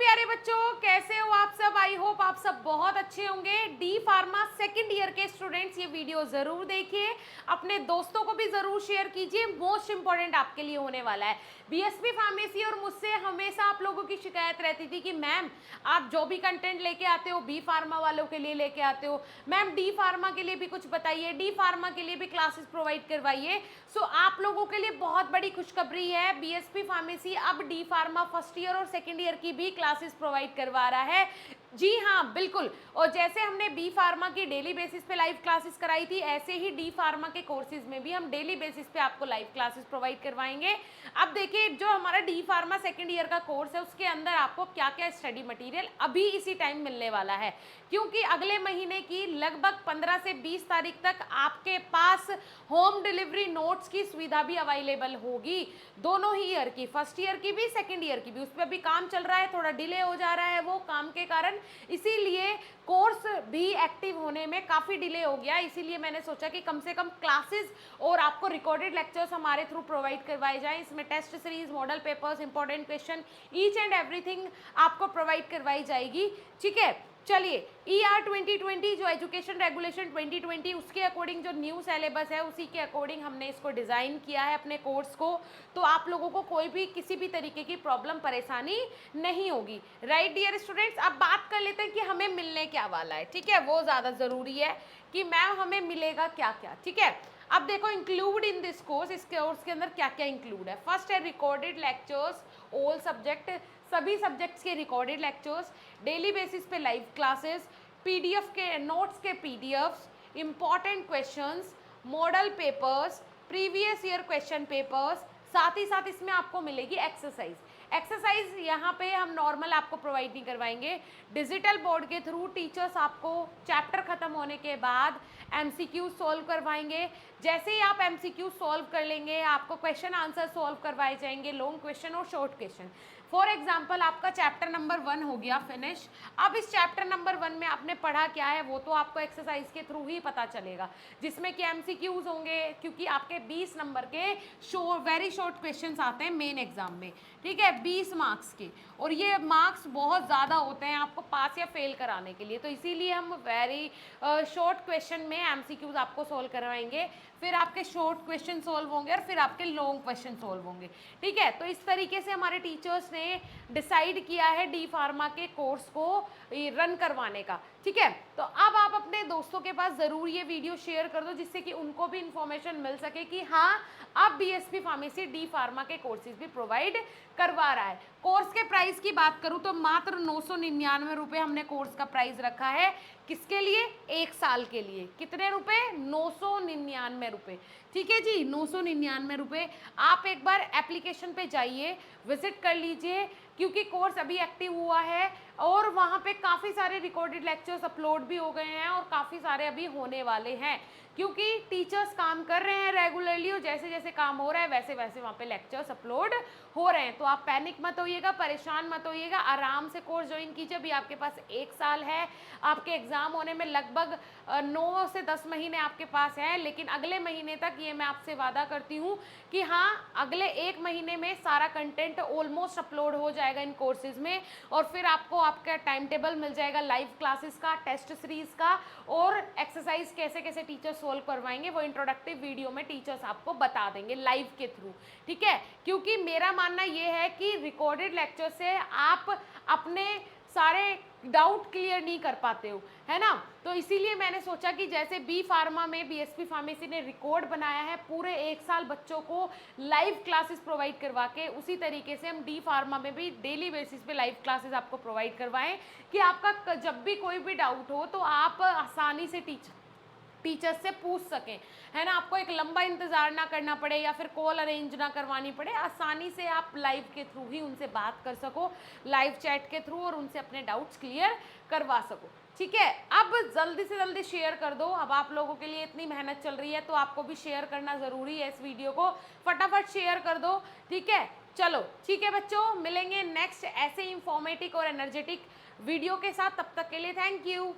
प्यारे बच्चों, कैसे हो आप सब। आई होप आप सब बहुत अच्छे होंगे। डी फार्मा सेकंड ईयर के स्टूडेंट्स ये वीडियो जरूर देखिए, अपने दोस्तों को भी जरूर शेयर कीजिए। मोस्ट इंपॉर्टेंट आपके लिए होने वाला है। बीएसपी फार्मेसी और मुझसे हमेशा आप लोगों की शिकायत रहती थी कि मैम आप जो भी कंटेंट लेके आते हो बी फार्मा वालों के लिए लेके आते हो, मैम डी फार्मा के लिए भी कुछ बताइए, डी फार्मा के लिए भी क्लासेस प्रोवाइड करवाइए। सो आप लोगों के लिए बहुत बड़ी खुशखबरी है, बीएसपी फार्मेसी अब डी फार्मा फर्स्ट ईयर और सेकेंड ईयर की भी क्लासेस प्रोवाइड करवा रहा है। जी हाँ, बिल्कुल। और जैसे हमने बी फार्मा की डेली बेसिस पे लाइव क्लासेस कराई थी, ऐसे ही डी फार्मा के कोर्सेज में भी हम डेली बेसिस पे आपको लाइव क्लासेस प्रोवाइड करवाएंगे। अब देखिए, जो हमारा डी फार्मा सेकेंड ईयर का कोर्स है उसके अंदर आपको क्या क्या स्टडी मटेरियल अभी इसी टाइम मिलने वाला है, क्योंकि अगले महीने की लगभग 15 से 20 तारीख तक आपके पास होम डिलीवरी नोट्स की सुविधा भी अवेलेबल होगी। दोनों ही ईयर की, फर्स्ट ईयर की भी सेकेंड ईयर की भी। उस पर अभी काम चल रहा है, थोड़ा डिले हो जा रहा है वो काम के कारण, इसीलिए कोर्स भी एक्टिव होने में काफ़ी डिले हो गया। इसीलिए मैंने सोचा कि कम से कम क्लासेस और आपको रिकॉर्डेड लेक्चर्स हमारे थ्रू प्रोवाइड करवाए जाएं। इसमें test series, model papers, important question, each and everything आपको प्रोवाइड करवाई जाएगी। ठीक है, चलिए। ER 2020 जो एजुकेशन रेगुलेशन 2020 उसके अकॉर्डिंग जो न्यू सिलेबस है उसी के अकॉर्डिंग हमने इसको डिज़ाइन किया है अपने कोर्स को, तो आप लोगों को कोई भी किसी भी तरीके की प्रॉब्लम परेशानी नहीं होगी। राइट डियर स्टूडेंट्स, अब बात कर लेते हैं कि हमें मिलने क्या वाला है। ठीक है, वो ज़्यादा ज़रूरी है कि मैम हमें मिलेगा क्या क्या। ठीक है, अब देखो इंक्लूड इन दिस कोर्स, इस कोर्स के अंदर क्या क्या इंक्लूड है। फर्स्ट है रिकॉर्डेड लेक्चर्स, ऑल सब्जेक्ट, सभी सब्जेक्ट्स के रिकॉर्डेड लेक्चर्स, डेली बेसिस पे लाइव क्लासेस, पीडीएफ के नोट्स के PDFs, important questions, model papers, previous year question papers, साथ ही साथ इसमें आपको मिलेगी एक्सरसाइज। एक्सरसाइज यहाँ पे हम नॉर्मल आपको प्रोवाइड नहीं करवाएंगे, डिजिटल बोर्ड के थ्रू टीचर्स आपको चैप्टर खत्म होने के बाद एमसीक्यू सॉल्व करवाएंगे। जैसे ही आप एमसीक्यू सॉल्व कर लेंगे आपको क्वेश्चन आंसर सॉल्व करवाए जाएंगे, लॉन्ग क्वेश्चन और शॉर्ट क्वेश्चन। फॉर एग्जाम्पल आपका चैप्टर नंबर 1 हो गया फिनिश। अब इस चैप्टर नंबर 1 में आपने पढ़ा क्या है वो तो आपको एक्सरसाइज के थ्रू ही पता चलेगा, जिसमें कि एमसीक्यूज होंगे, क्योंकि आपके 20 नंबर के वेरी शॉर्ट क्वेश्चंस आते हैं मेन एग्जाम में। ठीक है, 20 मार्क्स के, और ये मार्क्स बहुत ज़्यादा होते हैं आपको पास या फेल कराने के लिए, तो इसीलिए हम वेरी शॉर्ट क्वेश्चन में एमसीक्यूज आपको सॉल्व करवाएंगे, फिर आपके शॉर्ट क्वेश्चन सॉल्व होंगे और फिर आपके लॉन्ग क्वेश्चन सॉल्व होंगे। ठीक है, तो इस तरीके से हमारे टीचर्स ने डिसाइड किया है डी फार्मा के कोर्स को रन करवाने का। ठीक है, तो अब आप अपने दोस्तों के पास ज़रूर ये वीडियो शेयर कर दो, जिससे कि उनको भी इंफॉर्मेशन मिल सके कि हाँ, अब बीएसपी फार्मेसी डी फार्मा के कोर्सेज भी प्रोवाइड करवा रहा है। कोर्स के प्राइस की बात करूँ तो मात्र 999 रुपये हमने कोर्स का प्राइस रखा है। किसके लिए? एक साल के लिए। कितने रुपए? 999 रुपये। ठीक है जी, 999 रुपये। आप एक बार एप्लीकेशन पे जाइए, विजिट कर लीजिए, क्योंकि कोर्स अभी एक्टिव हुआ है और वहाँ पे काफ़ी सारे रिकॉर्डेड लेक्चर्स अपलोड भी हो गए हैं और काफ़ी सारे अभी होने वाले हैं, क्योंकि टीचर्स काम कर रहे हैं रेगुलरली और जैसे जैसे काम हो रहा है वैसे वैसे वहाँ पे लेक्चर्स अपलोड हो रहे हैं। तो आप पैनिक मत होइएगा, परेशान मत होइएगा, आराम से कोर्स ज्वाइन कीजिए। अभी आपके पास एक साल है, आपके एग्ज़ाम होने में लगभग 9 से 10 महीने आपके पास है, लेकिन अगले महीने तक ये मैं आपसे वादा करती हूँ कि हाँ, अगले एक महीने में सारा कंटेंट ऑलमोस्ट अपलोड हो जाएगा इन कोर्सेज में, और फिर आपको आपका टाइम टेबल मिल जाएगा लाइव क्लासेस का, टेस्ट सीरीज का, और एक्सरसाइज कैसे कैसे टीचर्स सोल्व करवाएंगे वो इंट्रोडक्टिव वीडियो में टीचर्स आपको बता देंगे लाइव के थ्रू। ठीक है, क्योंकि मेरा मानना ये है कि रिकॉर्डेड लेक्चर से आप अपने सारे डाउट क्लियर नहीं कर पाते हो, है ना। तो इसीलिए मैंने सोचा कि जैसे बी फार्मा में बीएसपी फार्मेसी ने रिकॉर्ड बनाया है पूरे एक साल बच्चों को लाइव क्लासेस प्रोवाइड करवा के, उसी तरीके से हम डी फार्मा में भी डेली बेसिस पे लाइव क्लासेस आपको प्रोवाइड करवाएं कि आपका जब भी कोई भी डाउट हो तो आप आसानी से टीचर्स से पूछ सकें, है ना। आपको एक लंबा इंतज़ार ना करना पड़े या फिर कॉल अरेंज ना करवानी पड़े, आसानी से आप लाइव के थ्रू ही उनसे बात कर सको, लाइव चैट के थ्रू, और उनसे अपने डाउट्स क्लियर करवा सको। ठीक है, अब जल्दी से जल्दी शेयर कर दो। अब आप लोगों के लिए इतनी मेहनत चल रही है तो आपको भी शेयर करना ज़रूरी है, इस वीडियो को फटाफट शेयर कर दो। ठीक है, चलो ठीक है बच्चों, मिलेंगे नेक्स्ट ऐसे इंफॉर्मेटिव और एनर्जेटिक वीडियो के साथ। तब तक के लिए थैंक यू।